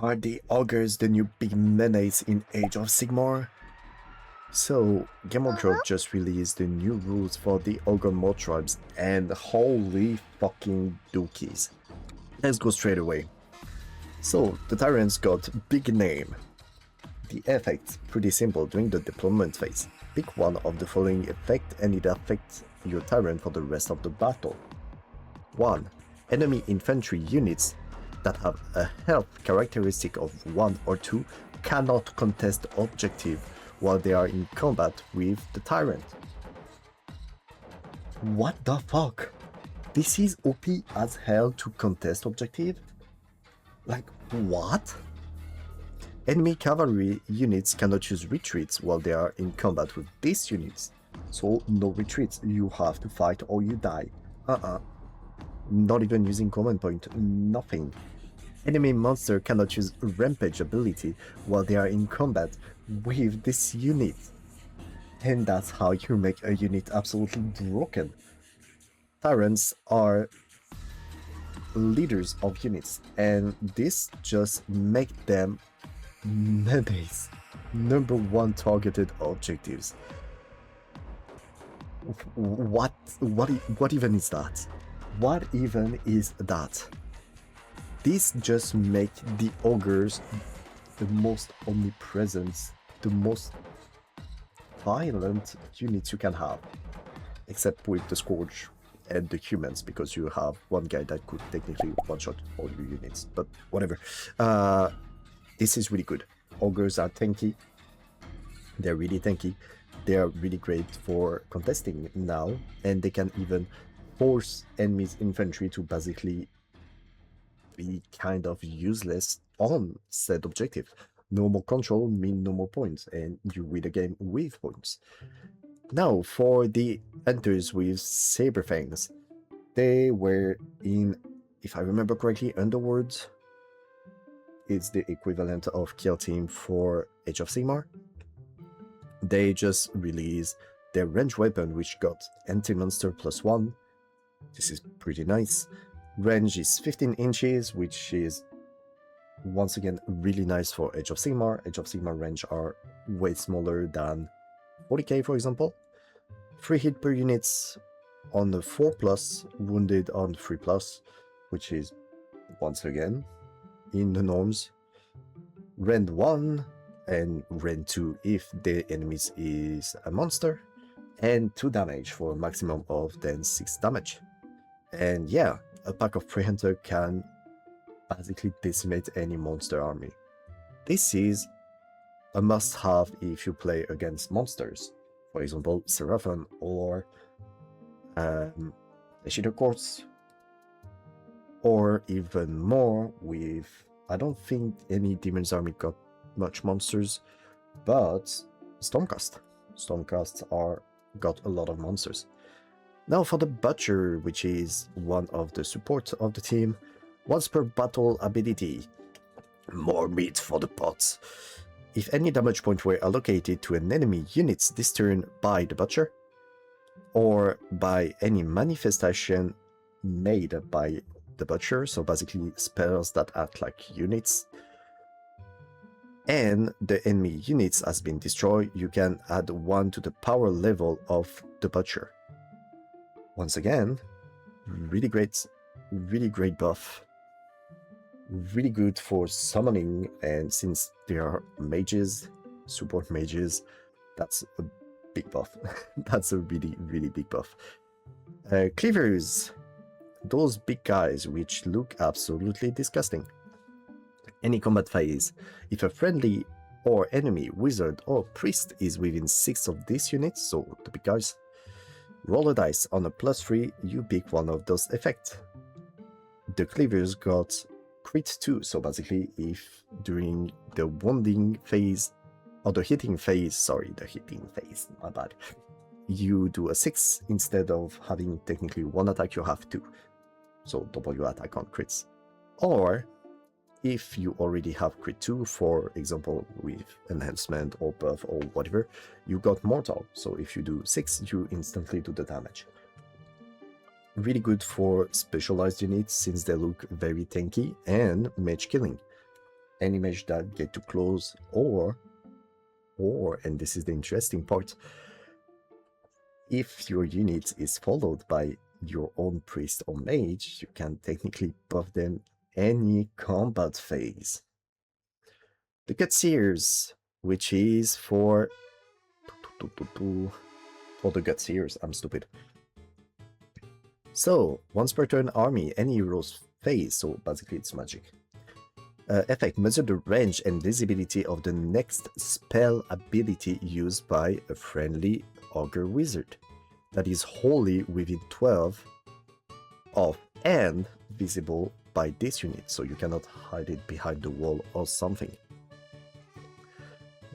Are the Ogres the new big menace in Age of Sigmar? So, Game of Thrones just released the new rules for the Ogre mod tribes, and holy fucking dookies. Let's go straight away. So, the Tyrants got big name. The effect, pretty simple during the deployment phase. Pick one of the following effect and it affects your Tyrant for the rest of the battle. 1. Enemy infantry units that have a health characteristic of 1 or 2 cannot contest objective while they are in combat with the Tyrant. What the fuck? This is OP as hell to contest objective? Like, what? Enemy cavalry units cannot use retreats while they are in combat with these units. So, no retreats, you have to fight or you die. Not even using command point, nothing. Enemy monster cannot use rampage ability while they are in combat with this unit. And that's how you make a unit absolutely broken. Tyrants are leaders of units, and this just make them menace. #1 targeted objectives. What even is that? What even is that? This just make the Ogres the most omnipresent, the most violent units you can have. Except with the Scourge and the humans, because you have one guy that could technically one-shot all your units, but whatever. This is really good. Ogres are tanky. They're really tanky. They are really great for contesting now, and they can even force enemies' infantry to basically be kind of useless on said objective. No more control mean no more points, and you win the game with points. Now, for the hunters with saber fangs, they were in, if I remember correctly, Underworld. It's the equivalent of Kill Team for Age of Sigmar. They just released their range weapon, which got anti-monster +1. This is pretty nice. Range is 15 inches, which is once again really nice for Age of Sigmar. Age of Sigmar range are way smaller than 40k, for example. 3 hit per units on the 4+, wounded on 3+, which is once again in the norms. Rend 1 and Rend 2 if the enemy is a monster, and 2 damage for a maximum of then 6 damage. And yeah, a pack of Prehunter can basically decimate any monster army. This is a must-have if you play against monsters. For example, Seraphon or Shadow Courts, or even more with, I don't think any Demon's army got much monsters, but Stormcast. Stormcasts got a lot of monsters. Now for the Butcher, which is one of the support of the team. Once per battle ability. More meat for the pots. If any damage point were allocated to an enemy units this turn by the Butcher, or by any manifestation made by the Butcher, so basically spells that act like units, and the enemy units has been destroyed, you can add 1 to the power level of the Butcher. Once again, really great buff. Really good for summoning, and since they are mages, support mages, that's a big buff. That's a really big buff. Cleavers, those big guys which look absolutely disgusting. Any combat phase, if a friendly or enemy wizard or priest is within 6 of these units, so the big guys, roll a dice. On a +3, you pick one of those effects. The Cleavers got crit 2, so basically if during the wounding phase, or the hitting phase, my bad, you do a 6, instead of having technically 1 attack, you have 2. So double your attack on crits. Or if you already have crit 2, for example with enhancement or buff or whatever, you got mortal, so if you do 6, you instantly do the damage. Really good for specialized units since they look very tanky and mage killing. any mage that get too close, or, and this is the interesting part, if your unit is followed by your own priest or mage, you can technically buff them any combat phase. The Gutseers, which is for the Gutseers, I'm stupid. So, once per turn army, any hero's phase, so basically it's magic. Effect, measure the range and visibility of the next spell ability used by a friendly ogre wizard that is wholly within 12 of and visible by this unit, so you cannot hide it behind the wall or something.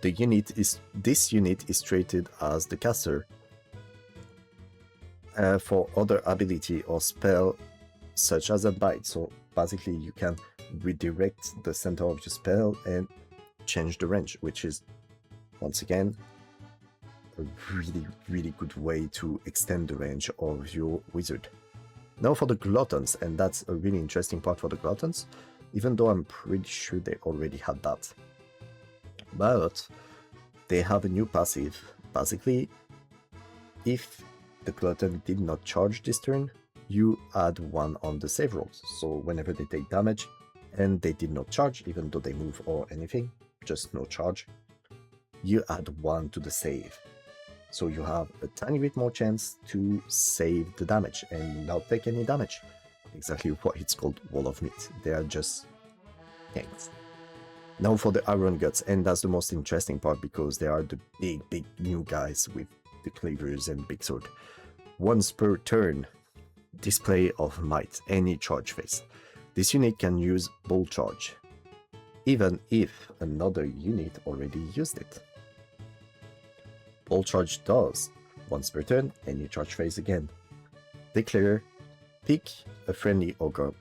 This unit is treated as the caster for other ability or spell such as a bite, so basically you can redirect the center of your spell and change the range, which is once again a really good way to extend the range of your wizard. Now for the gluttons, and that's a really interesting part for the gluttons, even though I'm pretty sure they already had that. But they have a new passive. Basically, if the glutton did not charge this turn, you add 1 on the save rolls. So whenever they take damage and they did not charge, even though they move or anything, just no charge, you add 1 to the save. So you have a tiny bit more chance to save the damage and not take any damage. Exactly why it's called Wall of Meat. They are just tanks. Now for the Iron Guts, and that's the most interesting part because they are the big new guys with the cleavers and big sword. Once per turn, display of might, any charge phase. This unit can use Bull Charge, even if another unit already used it. Bull Charge does, once per turn, any charge phase again. Declare, pick a friendly ogre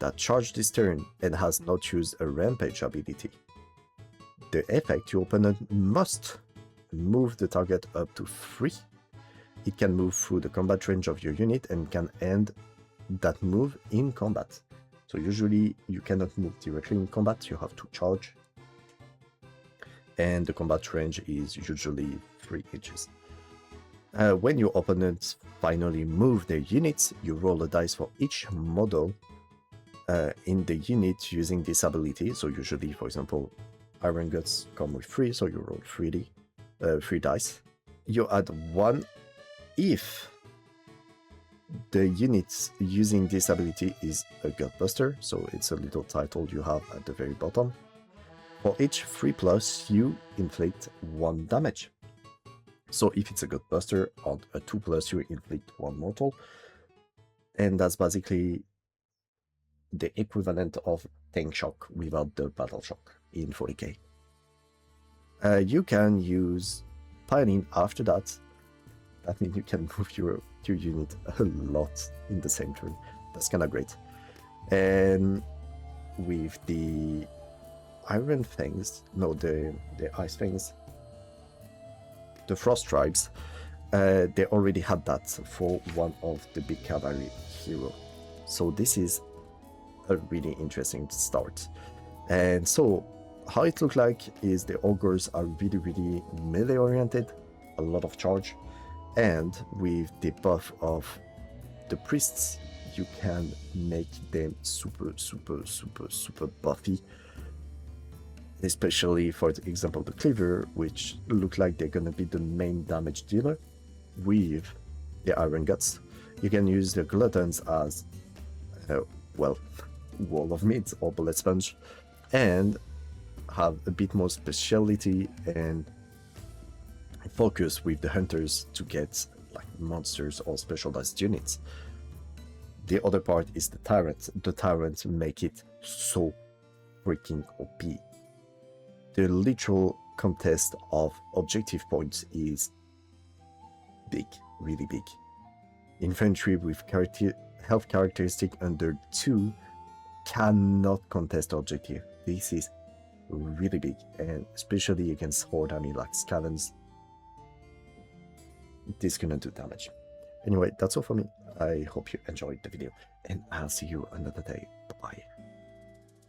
that charged this turn and has not used a rampage ability. The effect, your opponent must move the target up to 3. It can move through the combat range of your unit and can end that move in combat. So usually you cannot move directly in combat, you have to charge. And the combat range is usually 3 inches. When your opponents finally move their units, you roll a dice for each model in the unit using this ability. So usually, for example, Iron Guts come with 3, so you roll 3 dice. You add 1 if the unit using this ability is a Gutbuster, so it's a little title you have at the very bottom. For each 3+, you inflict 1 damage. So if it's a Gutbuster, on a 2+, you inflict 1 mortal. And that's basically the equivalent of Tank Shock without the Battle Shock in 40k. You can use Pining after that. That means you can move your unit a lot in the same turn. That's kind of great. And with the Iron Fangs, no, the Ice Fangs, the Frost Tribes, they already had that for one of the big cavalry hero. So this is a really interesting start. And so how it looks like is the ogres are really melee oriented, a lot of charge, and with the buff of the priests, you can make them super buffy. Especially, for example, the cleaver, which look like they're gonna be the main damage dealer with the Iron Guts. You can use the gluttons as, well, Wall of Meat or Bullet Sponge, and have a bit more speciality and focus with the hunters to get like monsters or specialized units. The other part is the tyrant. The tyrant make it so freaking OP. The literal contest of objective points is big, really big. Infantry with health characteristic under 2 cannot contest objective. This is really big, and especially against horde army like Scavens, this gonna do damage. Anyway, that's all for me. I hope you enjoyed the video, and I'll see you another day. Bye-bye.